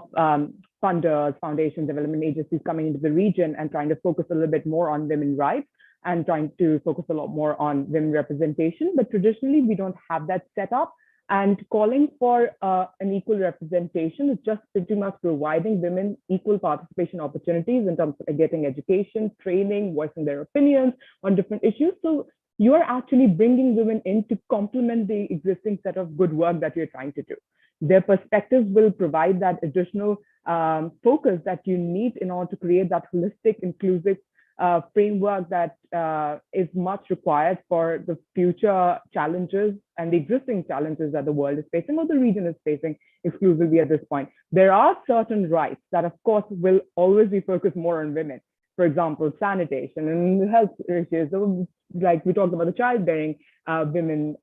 funders, foundations, development agencies coming into the region and trying to focus a little bit more on women's rights and trying to focus a lot more on women representation. But traditionally, we don't have that set up. And calling for an equal representation is just pretty much providing women equal participation opportunities in terms of getting education, training, voicing their opinions on different issues. So you are actually bringing women in to complement the existing set of good work that you're trying to do. Their perspectives will provide that additional focus that you need in order to create that holistic, inclusive framework that is much required for the future challenges and the existing challenges that the world is facing or the region is facing exclusively at this point. There are certain rights that, of course, will always be focused more on women. For example, sanitation and health issues, like we talked about the childbearing women,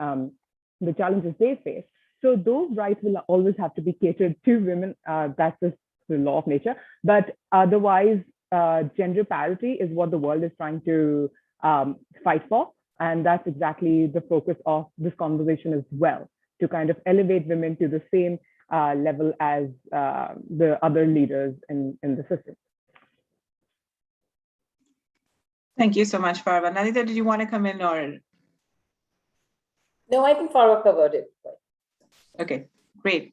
the challenges they face. So those rights will always have to be catered to women. That's just the law of nature. But otherwise, gender parity is what the world is trying to fight for. And that's exactly the focus of this conversation as well, to kind of elevate women to the same level as the other leaders in the system. Thank you so much, Farwa. Nandita, did you want to come in or? No, I think Farwa covered it. Okay, great.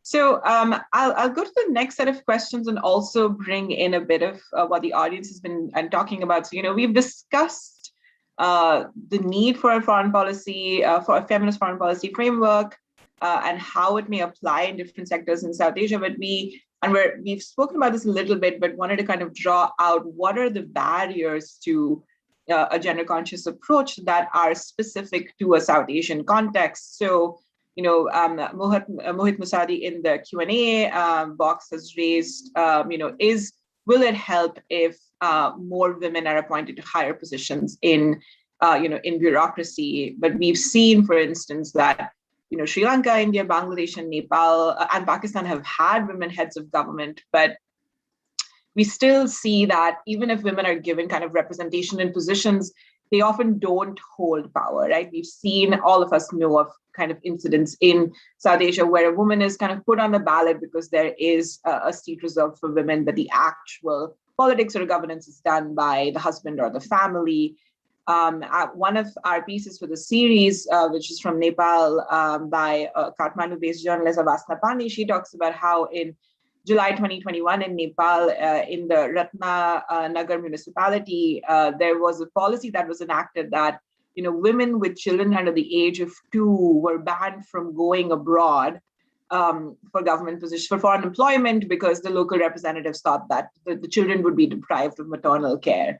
So I'll go to the next set of questions and also bring in a bit of what the audience has been talking about. So, we've discussed the need for a foreign policy, for a feminist foreign policy framework, and how it may apply in different sectors in South Asia. But we've spoken about this a little bit, but wanted to kind of draw out what are the barriers to a gender conscious approach that are specific to a South Asian context. So, Mohit Musadi in the Q&A box has raised, will it help if more women are appointed to higher positions in bureaucracy? But we've seen, for instance, that Sri Lanka, India, Bangladesh, and Nepal and Pakistan have had women heads of government, but we still see that even if women are given kind of representation in positions, they often don't hold power, right? We've seen, all of us know of kind of incidents in South Asia where a woman is kind of put on the ballot because there is a seat reserved for women, but the actual politics or governance is done by the husband or the family. One of our pieces for the series, which is from Nepal by Kathmandu-based journalist Avasna Pani, she talks about how in July 2021 in Nepal, in the Ratnanagar municipality, there was a policy that was enacted that women with children under the age of 2 were banned from going abroad for government positions, for foreign employment, because the local representatives thought that the children would be deprived of maternal care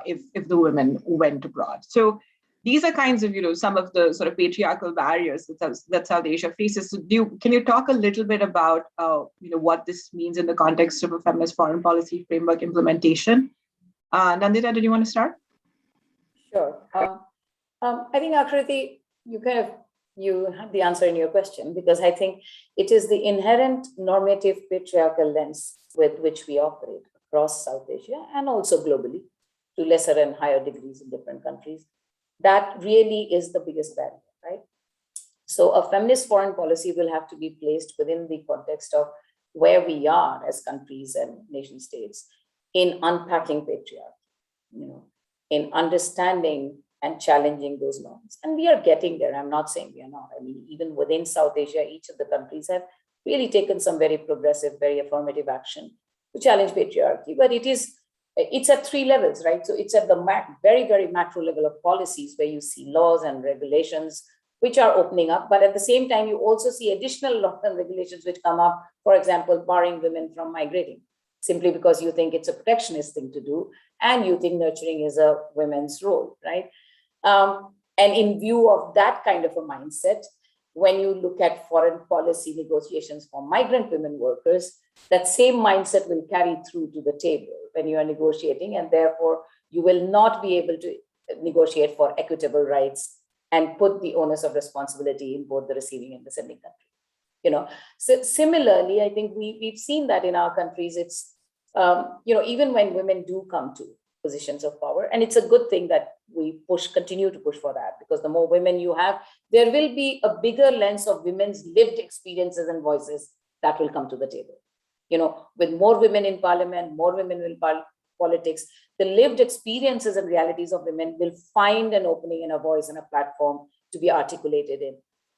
if the women went abroad. So these are kinds of, some of the sort of patriarchal barriers that South Asia faces. So can you talk a little bit about, what this means in the context of a feminist foreign policy framework implementation? Nandita, did you want to start? Sure. I think, Akriti, you have the answer in your question, because I think it is the inherent normative patriarchal lens with which we operate across South Asia and also globally to lesser and higher degrees in different countries. That really is the biggest barrier, right? So a feminist foreign policy will have to be placed within the context of where we are as countries and nation states in unpacking patriarchy, in understanding and challenging those norms. And we are getting there. I'm not saying we are not. I mean, even within South Asia, each of the countries have really taken some very progressive, very affirmative action to challenge patriarchy. But it's at 3 levels, right? So it's at the very, very macro level of policies where you see laws and regulations which are opening up. But at the same time, you also see additional laws and regulations which come up, for example, barring women from migrating, simply because you think it's a protectionist thing to do and you think nurturing is a women's role, right? And in view of that kind of a mindset, when you look at foreign policy negotiations for migrant women workers, that same mindset will carry through to the table when you are negotiating, and therefore you will not be able to negotiate for equitable rights and put the onus of responsibility in both the receiving and the sending country. So similarly, I think we've seen that in our countries. It's even when women do come to positions of power, and it's a good thing that we continue to push for that, because the more women you have, there will be a bigger lens of women's lived experiences and voices that will come to the table. With more women in parliament, more women in politics, the lived experiences and realities of women will find an opening and a voice and a platform to be articulated in.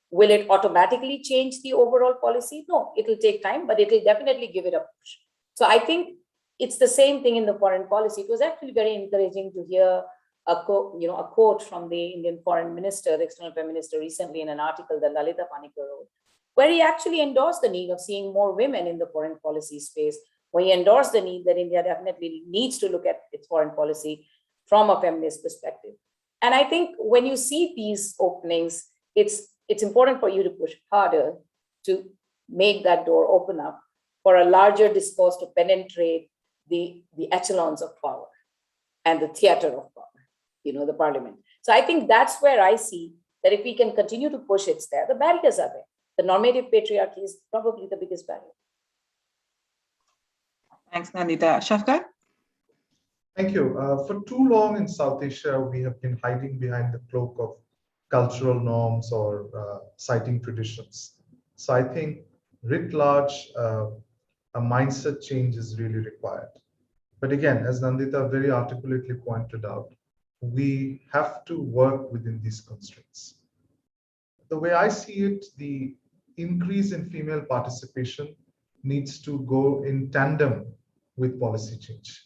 Will it automatically change the overall policy? No, it will take time, but it will definitely give it a push. So I think it's the same thing in the foreign policy. It was actually very encouraging to hear a quote from the Indian foreign minister, the external affairs minister, recently in an article that Lalita Panikkar wrote, where he actually endorsed the need of seeing more women in the foreign policy space, where he endorsed the need that India definitely needs to look at its foreign policy from a feminist perspective. And I think when you see these openings, it's important for you to push harder to make that door open up for a larger discourse to penetrate the echelons of power and the theater of power, the parliament. So I think that's where I see that if we can continue to push it there, the barriers are there. The normative patriarchy is probably the biggest barrier. Thanks, Nandita. Shafqat? Thank you. For too long in South Asia, we have been hiding behind the cloak of cultural norms or citing traditions. So I think writ large, a mindset change is really required. But again, as Nandita very articulately pointed out, we have to work within these constraints. The way I see it, the increase in female participation needs to go in tandem with policy change,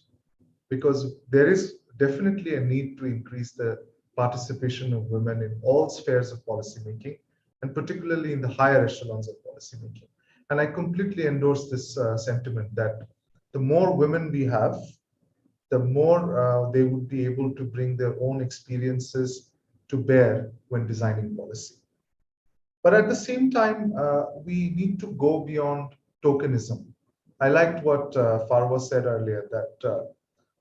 because there is definitely a need to increase the participation of women in all spheres of policymaking, and particularly in the higher echelons of policymaking. And I completely endorse this sentiment that the more women we have, the more they would be able to bring their own experiences to bear when designing policy. But at the same time, we need to go beyond tokenism. I liked what Farwa said earlier, that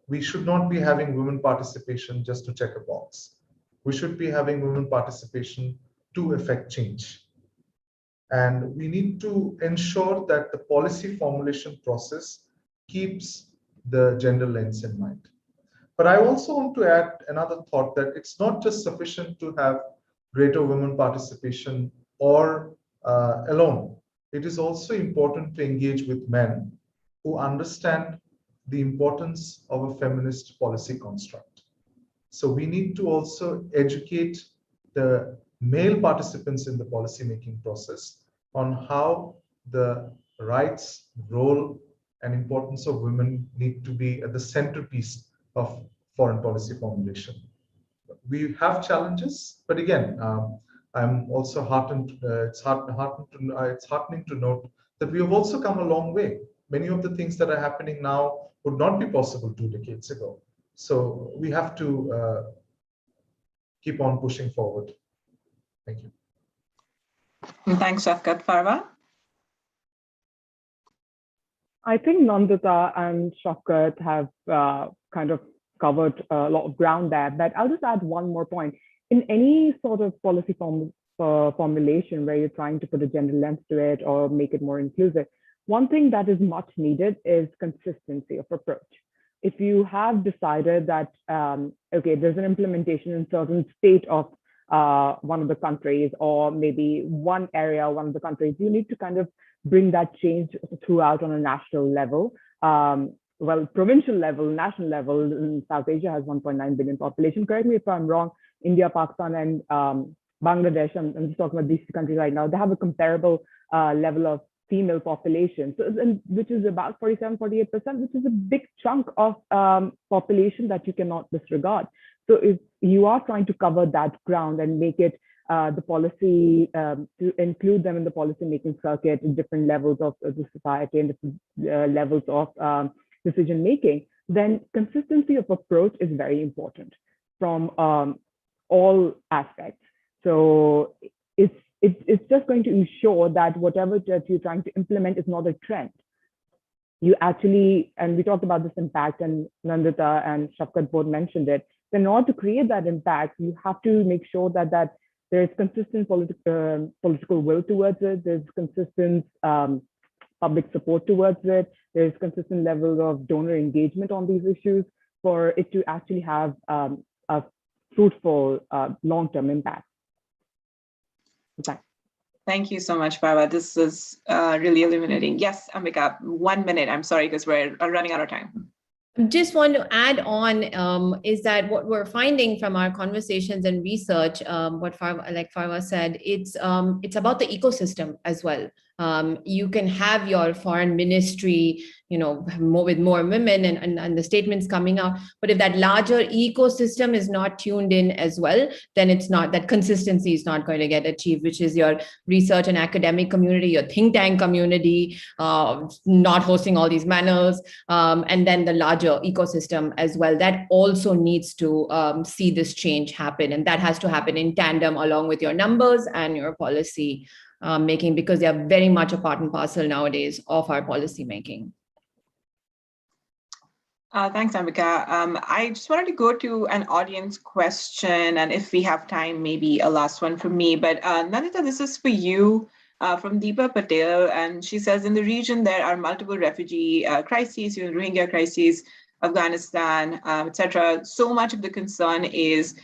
we should not be having women participation just to check a box. We should be having women participation to effect change. And we need to ensure that the policy formulation process keeps the gender lens in mind. But I also want to add another thought, that it's not just sufficient to have greater women participation or alone. It is also important to engage with men who understand the importance of a feminist policy construct. So we need to also educate the male participants in the policymaking process on how the rights, role, and importance of women need to be at the centerpiece of foreign policy formulation. We have challenges, but again, I'm also heartened. It's heartening to note that we have also come a long way. Many of the things that are happening now would not be possible 2 decades ago. So we have to keep on pushing forward. Thank you. Thanks, Shafqat. Farwa? I think Nandita and Shafqat have kind of covered a lot of ground there, but I'll just add one more point. In any sort of policy formulation where you're trying to put a gender lens to it or make it more inclusive, one thing that is much needed is consistency of approach. If you have decided that, okay, there's an implementation in certain state of one of the countries, or maybe one area, one of the countries, you need to kind of bring that change throughout on a national level. Well, provincial level, national level. In South Asia has 1.9 billion population. Correct me if I'm wrong. India, Pakistan, and Bangladesh, I'm just talking about these two countries right now, they have a comparable level of female population, so, which is about 47, 48%, which is a big chunk of population that you cannot disregard. So if you are trying to cover that ground and make it the policy, to include them in the policy making circuit in different levels of the society and different levels of decision making, then consistency of approach is very important from all aspects. So it's just going to ensure that whatever that you're trying to implement is not a trend. You actually, and we talked about this impact, and Nandita and Shafqat both mentioned it, in order to create that impact, you have to make sure that there is consistent political will towards it, there's consistent public support towards it, there's consistent levels of donor engagement on these issues for it to actually have a fruitful long-term impact. Okay. Thank you so much, Farwa. This is really illuminating. Yes, Ambika, 1 minute. I'm sorry, because we're running out of time. Just want to add on is that what we're finding from our conversations and research, what Farwa, like Farwa said, it's about the ecosystem as well. You can have your foreign ministry, with more women and the statements coming out. But if that larger ecosystem is not tuned in as well, then that consistency is not going to get achieved, which is your research and academic community, your think tank community, not hosting all these panels, and then the larger ecosystem as well. That also needs to see this change happen. And that has to happen in tandem along with your numbers and your policy making, because they are very much a part and parcel nowadays of our policy making. Thanks, Ambika. I just wanted to go to an audience question, and if we have time, maybe a last one for me. But Nandita, this is for you from Deepa Patel, and she says, in the region, there are multiple refugee crises, Rohingya crises, Afghanistan, etc. So much of the concern is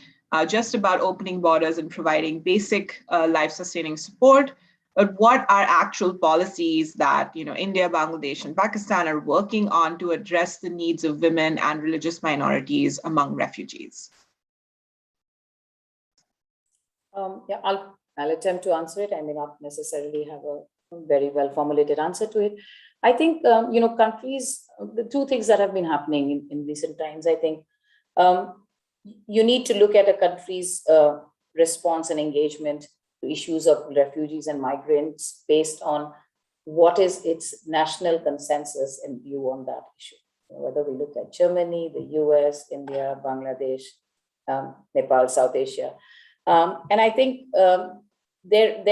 just about opening borders and providing basic life-sustaining support. But what are actual policies that India, Bangladesh, and Pakistan are working on to address the needs of women and religious minorities among refugees? Yeah, I'll attempt to answer it. I may not necessarily have a very well formulated answer to it. I think countries. The two things that have been happening in recent times. I think you need to look at a country's response and engagement to issues of refugees and migrants based on what is its national consensus and view on that issue. Whether we look at Germany, the US, India, Bangladesh, Nepal, South Asia. And I think there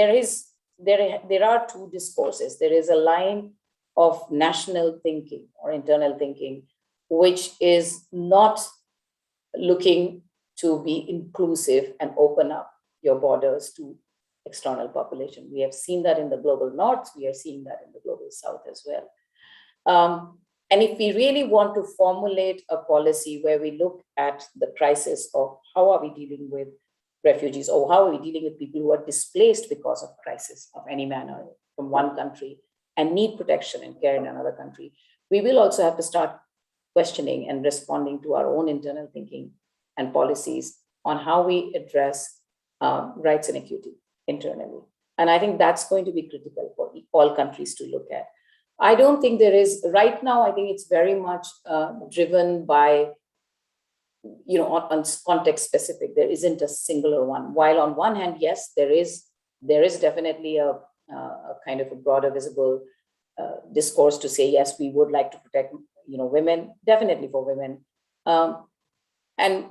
are two discourses. There is a line of national thinking or internal thinking, which is not looking to be inclusive and open up your borders to external population. We have seen that in the global north. We are seeing that in the global south as well. And if we really want to formulate a policy where we look at the crisis of how are we dealing with refugees, or how are we dealing with people who are displaced because of crisis of any manner from one country and need protection and care in another country, we will also have to start questioning and responding to our own internal thinking and policies on how we address rights and equity internally. And I think that's going to be critical for all countries to look at. I don't think there is, right now, I think it's very much driven by, on context specific. There isn't a singular one. While on one hand, yes, there is definitely a kind of a broader visible discourse to say, yes, we would like to protect, women, definitely for women. And,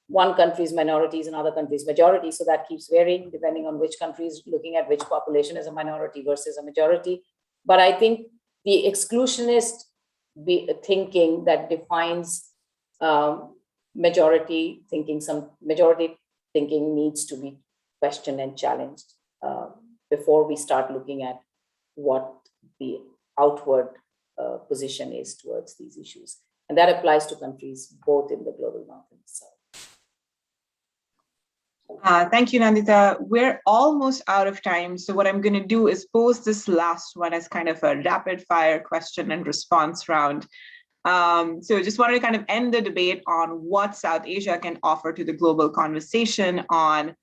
one country's minorities and other countries' majority. So that keeps varying depending on which country is looking at which population as a minority versus a majority. But I think the exclusionist thinking that defines majority thinking, some majority thinking needs to be questioned and challenged before we start looking at what the outward position is towards these issues. And that applies to countries both in the global north and south. Thank you, Nandita. We're almost out of time. So what I'm going to do is pose this last one as kind of a rapid fire question and response round. So just wanted to kind of end the debate on what South Asia can offer to the global conversation on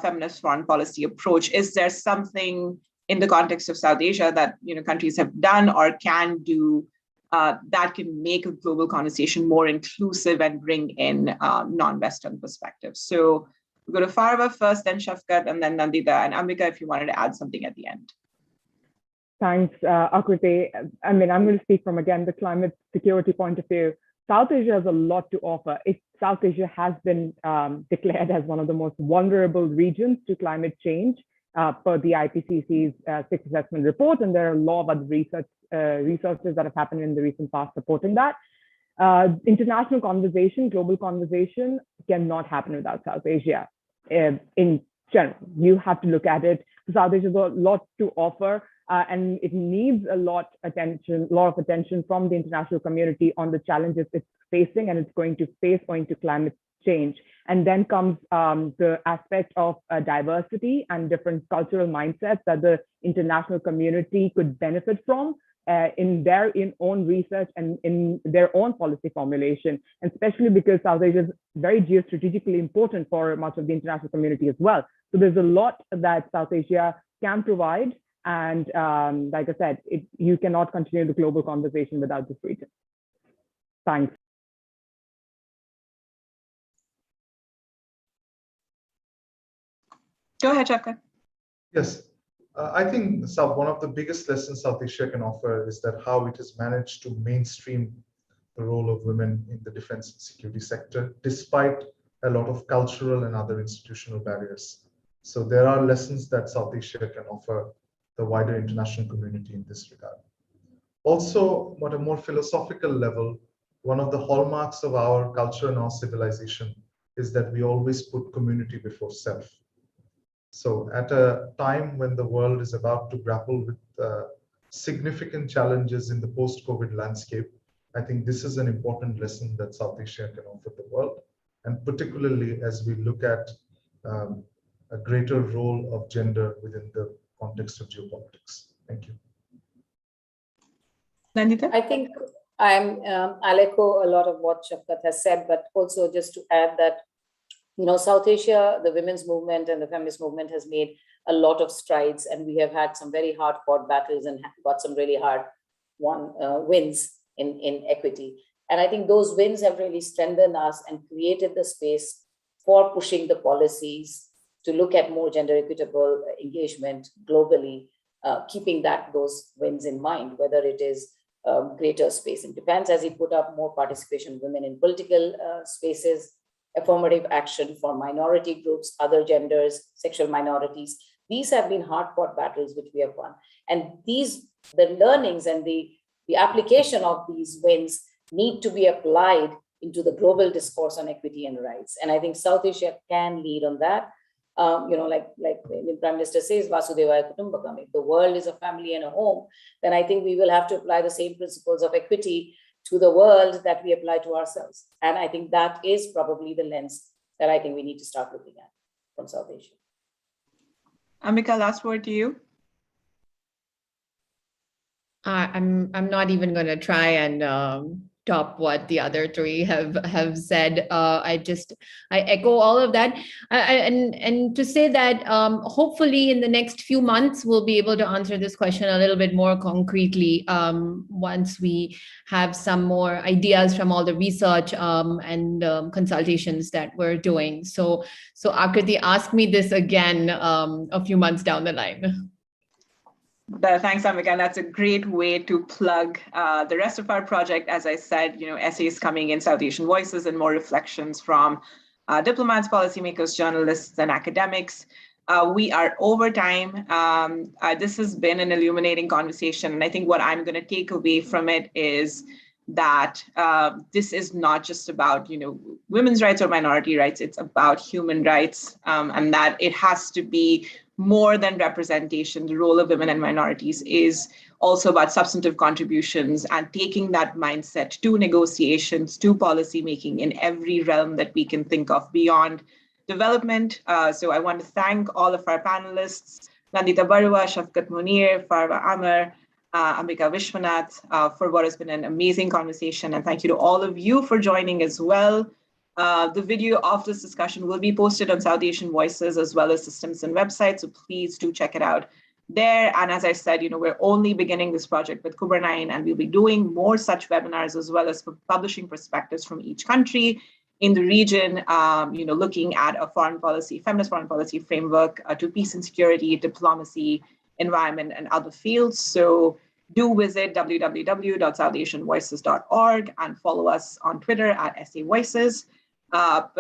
feminist foreign policy approach. Is there something in the context of South Asia that countries have done or can do that can make a global conversation more inclusive and bring in non-Western perspectives? So we'll go to Farva first, then Shafkat, and then Nandita, and Ambika, if you wanted to add something at the end. Thanks, Akriti. I mean, I'm going to speak from, again, the climate security point of view. South Asia has a lot to offer. South Asia has been declared as one of the most vulnerable regions to climate change per the IPCC's sixth assessment report, and there are a lot of other researches that have happened in the recent past supporting that. International conversation, global conversation cannot happen without South Asia. In general, you have to look at it. South Asia has a lot to offer, and it needs a lot of attention from the international community on the challenges it's facing and it's going to face owing to climate change. And then comes the aspect of diversity and different cultural mindsets that the international community could benefit from in their own research and in their own policy formulation, and especially because South Asia is very geostrategically important for much of the international community as well. So there's a lot that South Asia can provide And like I said, you cannot continue the global conversation without this region. Thanks. Go ahead, Shafkat. Yes, I think one of the biggest lessons South Asia can offer is that how it has managed to mainstream the role of women in the defense and security sector, despite a lot of cultural and other institutional barriers. So there are lessons that South Asia can offer the wider international community in this regard. Also, at a more philosophical level, one of the hallmarks of our culture and our civilization is that we always put community before self. So at a time when the world is about to grapple with significant challenges in the post-COVID landscape, I think this is an important lesson that South Asia can offer the world, and particularly as we look at a greater role of gender within the context of geopolitics. Thank you. Nandita? I think I'll echo a lot of what Shafkat has said, but also just to add that, South Asia, the women's movement and the feminist movement has made a lot of strides, and we have had some very hard-fought battles and got some really hard-won wins in equity. And I think those wins have really strengthened us and created the space for pushing the policies to look at more gender equitable engagement globally, keeping those wins in mind, whether it is greater space in defense, as he put up, more participation of women in political spaces, affirmative action for minority groups, other genders, sexual minorities. These have been hard-fought battles which we have won. And the learnings and the application of these wins need to be applied into the global discourse on equity and rights. And I think South Asia can lead on that. Like the Prime Minister says, Vasudevaya Kutumbakam, if the world is a family and a home, then I think we will have to apply the same principles of equity to the world that we apply to ourselves. And I think that is probably the lens that I think we need to start looking at from South Asia. Ambika, last word to you. I'm not even going to try and top what the other three have said. I echo all of that, and to say that hopefully in the next few months we'll be able to answer this question a little bit more concretely once we have some more ideas from all the research and consultations that we're doing. So Akriti, ask me this again a few months down the line. Thanks, Ambika. And that's a great way to plug the rest of our project. As I said, essays coming in, South Asian Voices, and more reflections from diplomats, policymakers, journalists, and academics. We are over time. This has been an illuminating conversation. And I think what I'm going to take away from it is that this is not just about, women's rights or minority rights. It's about human rights, and that it has to be more than representation. The role of women and minorities is also about substantive contributions and taking that mindset to negotiations, to policy making in every realm that we can think of beyond development. So I want to thank all of our panelists, Nandita Barua, Shafkat Munir, Farwa Amar, Ambika Vishwanath, for what has been an amazing conversation. And thank you to all of you for joining as well. The video of this discussion will be posted on South Asian Voices as well as Systems and website, so please do check it out there. And as I said, we're only beginning this project with Kubernetes, and we'll be doing more such webinars as well as publishing perspectives from each country in the region, looking at a feminist foreign policy framework to peace and security, diplomacy, environment, and other fields. So do visit www.southasianvoices.org and follow us on Twitter @SAVoices. But